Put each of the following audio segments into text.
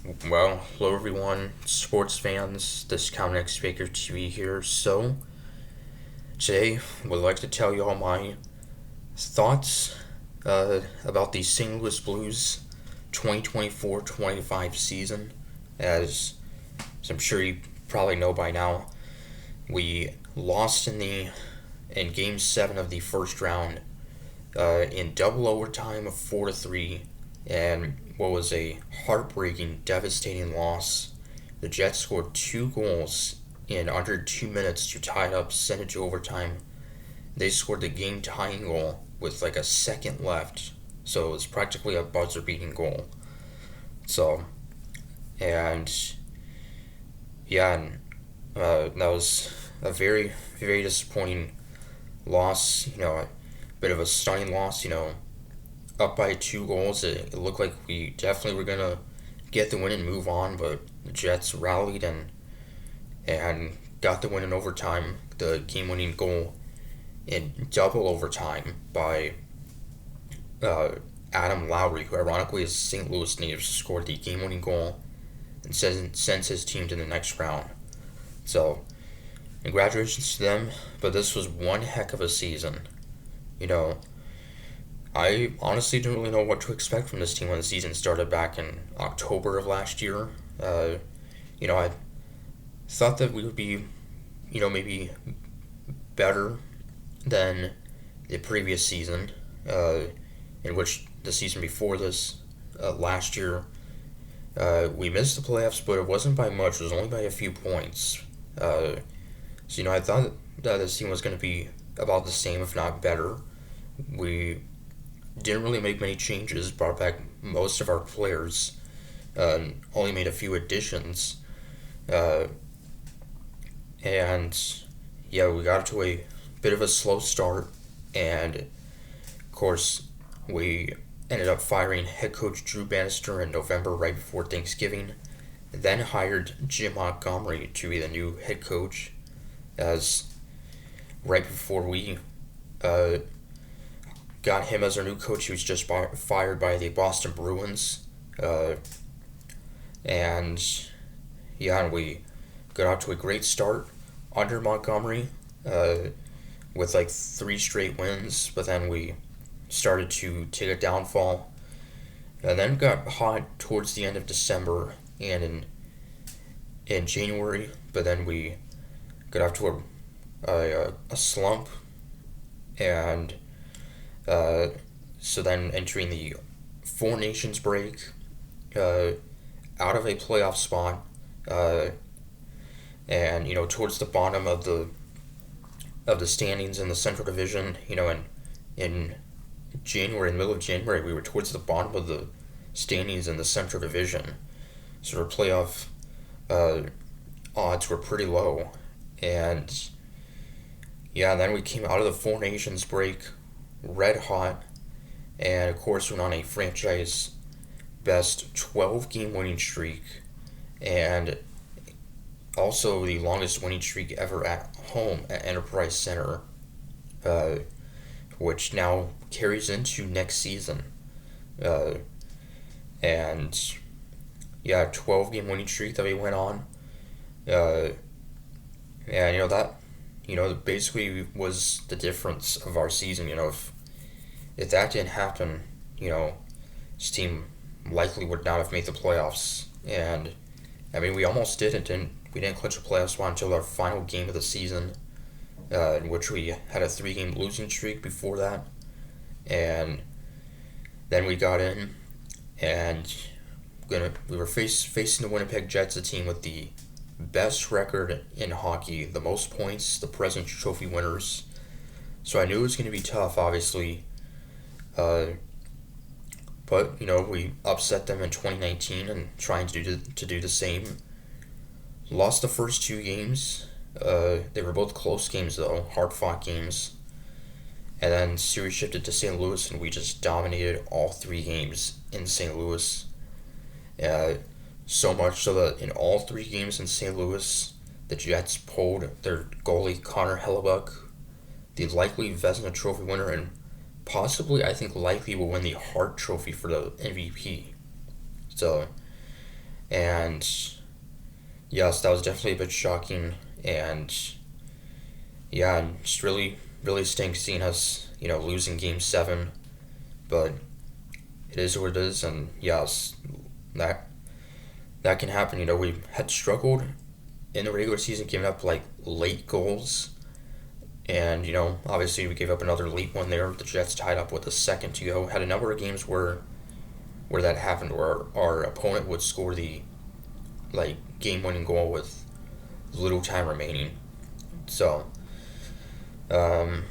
Well, hello everyone, sports fans. This is Comic Baker TV here. So, today, I would like to tell you all my thoughts about the St. Louis Blues 2024-25 season. As I'm sure you probably know by now, we lost in Game 7 of the first round in double overtime of 4-3, and what was a heartbreaking, devastating loss. The Jets scored two goals in under 2 minutes to tie it up, send it to overtime. They scored the game tying goal with like a second left, so it was practically a buzzer beating goal. So, and yeah, and that was a very, very disappointing loss. A bit of a stunning loss. Up by 2 goals. It looked like we definitely were gonna get the win and move on, but the Jets rallied and got the win in overtime. The game-winning goal in double overtime by Adam Lowry, who ironically is St. Louis native, scored the game-winning goal and sends his team to the next round. So, congratulations to them. But this was one heck of a season. You know, I honestly didn't really know what to expect from this team when the season started back in October of last year. I thought that we would be, maybe better than the previous season, in which the season before this, last year, we missed the playoffs, but it wasn't by much. It was only by a few points. I thought that this team was going to be about the same, if not better. We didn't really make many changes, brought back most of our players, only made a few additions. Uh, and yeah, we got to a bit of a slow start, and of course, we ended up firing head coach Drew Bannister in November right before Thanksgiving, then hired Jim Montgomery to be the new head coach, as right before we uh, got him as our new coach. He was just fired by the Boston Bruins. Uh, and yeah, we got out to a great start under Montgomery, with like 3 straight wins, but then we started to take a downfall, and then got hot towards the end of December and in January, but then we got off to a slump, and uh, so then entering the Four Nations break, uh, out of a playoff spot, uh, and towards the bottom of the standings in the Central Division. In January, in the middle of January, we were towards the bottom of the standings in the Central Division, so our playoff uh, odds were pretty low, and yeah, then we came out of the Four Nations break red hot, and of course went on a franchise best 12 game winning streak, and also the longest winning streak ever at home at Enterprise Center, uh, which now carries into next season. Uh, and yeah, 12 game winning streak that we went on. Uh, and that basically was the difference of our season. If that didn't happen, this team likely would not have made the playoffs. And I mean, we almost did. We didn't clinch a playoff spot until our final game of the season, in which we had a 3 game losing streak before that, and then we got in, and we were facing the Winnipeg Jets, a team with the best record in hockey, the most points, the President's Trophy winners. So I knew it was going to be tough, obviously. Uh, but we upset them in 2019 and trying to do the same. Lost the first 2 games. They were both close games though, hard fought games. And then series shifted to St. Louis, and we just dominated all 3 games in St. Louis. Uh, so much so that in all 3 games in St. Louis, the Jets pulled their goalie Connor Hellebuck, the likely Vezina Trophy winner, and possibly, I think, likely will win the Hart Trophy for the MVP. So And yes, that was definitely a bit shocking. And yeah, and just really stinks seeing us, losing Game 7. But it is what it is. And yes, that that can happen. We had struggled in the regular season, giving up like late goals. And, obviously we gave up another late one there. The Jets tied up with a second to go. Had a number of games where that happened, where our opponent would score the like game winning goal with little time remaining. So, um,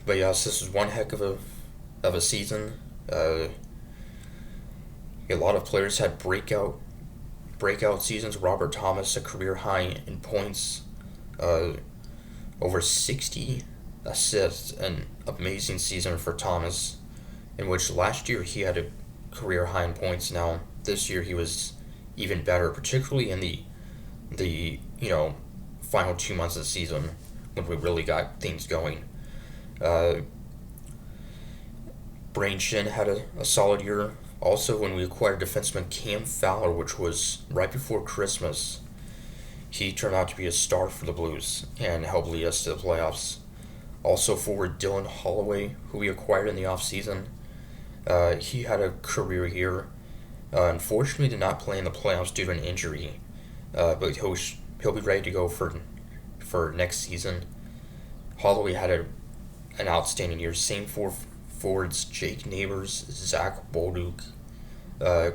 but yes, this is one heck of a season. A lot of players had breakout seasons. Robert Thomas, a career high in points, uh, over 60 assists, an amazing season for Thomas, in which last year he had a career high in points. Now this year he was even better, particularly in the final 2 months of the season when we really got things going. Uh, Brain Shin had a solid year. Also, when we acquired defenseman Cam Fowler, which was right before Christmas, he turned out to be a star for the Blues and helped lead us to the playoffs. Also, forward Dylan Holloway, who we acquired in the offseason, he had a career year. Unfortunately, did not play in the playoffs due to an injury, but he'll be ready to go for next season. Holloway had an outstanding year. Same for forwards Jake Neighbors, Zach Bolduc,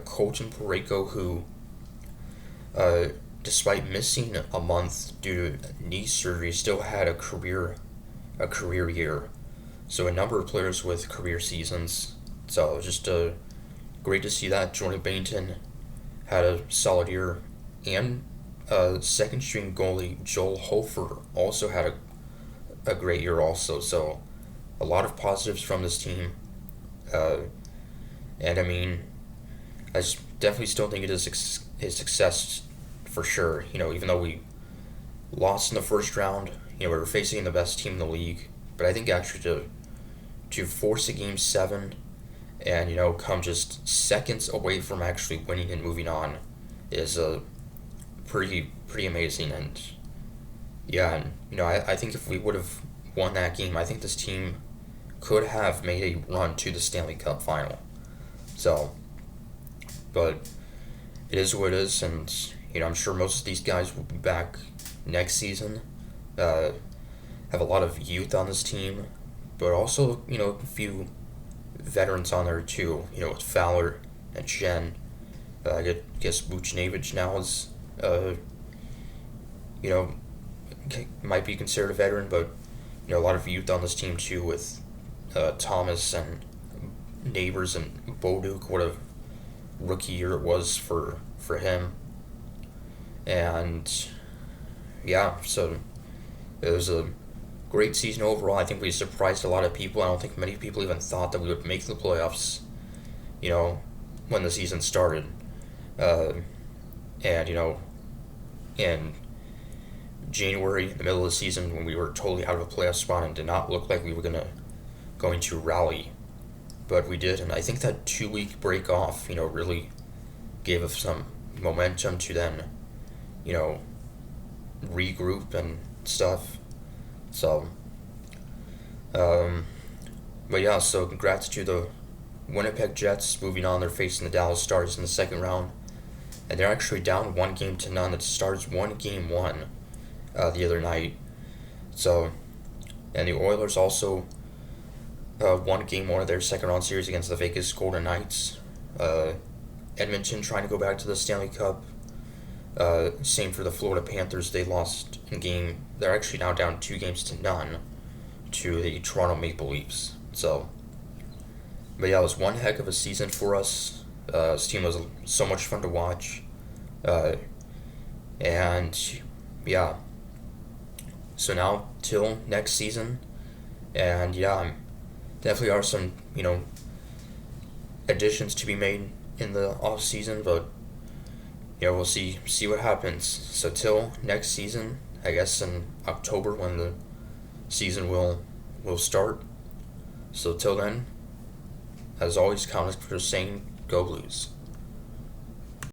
Colton Parayko, who, despite missing a month due to knee surgery, still had a career year. So a number of players with career seasons. So just great to see that. Jordan Bennington had a solid year, and second string goalie Joel Hofer also had a great year also. So a lot of positives from this team. And I mean, definitely still think it is a success for sure. Even though we lost in the first round, we were facing the best team in the league. But I think actually to force a Game 7 and, come just seconds away from actually winning and moving on is pretty amazing. And yeah, and, I think if we would have won that game, I think this team could have made a run to the Stanley Cup final. So, but it is what it is, and I'm sure most of these guys will be back next season. Have a lot of youth on this team, but also a few veterans on there too. With Fowler and Shen. I guess Buchnevich now is might be considered a veteran, but a lot of youth on this team too, with Thomas and Neighbors and Bolduc. What a rookie year it was for him. And yeah, so it was a great season overall. I think we surprised a lot of people. I don't think many people even thought that we would make the playoffs, when the season started. And, in January, in the middle of the season, when we were totally out of a playoff spot and did not look like we were going to rally. But we did, and I think that 2 week break off, really gave us some momentum to then, regroup and stuff. So, but yeah, so congrats to the Winnipeg Jets. Moving on, they're facing the Dallas Stars in the second round, and they're actually down 1-0. The Stars won Game 1 the other night. So, and the Oilers also won Game 1 of their second round series against the Vegas Golden Knights. Edmonton trying to go back to the Stanley Cup. Same for the Florida Panthers. They lost in game. They're actually now down 2-0 to the Toronto Maple Leafs. So, but yeah, it was one heck of a season for us. This team was so much fun to watch. And yeah, so now till next season. And yeah, definitely are some, additions to be made in the off season, but we'll see what happens. So till next season, I guess in October when the season will start. So till then, as always, comments for saying go Blues.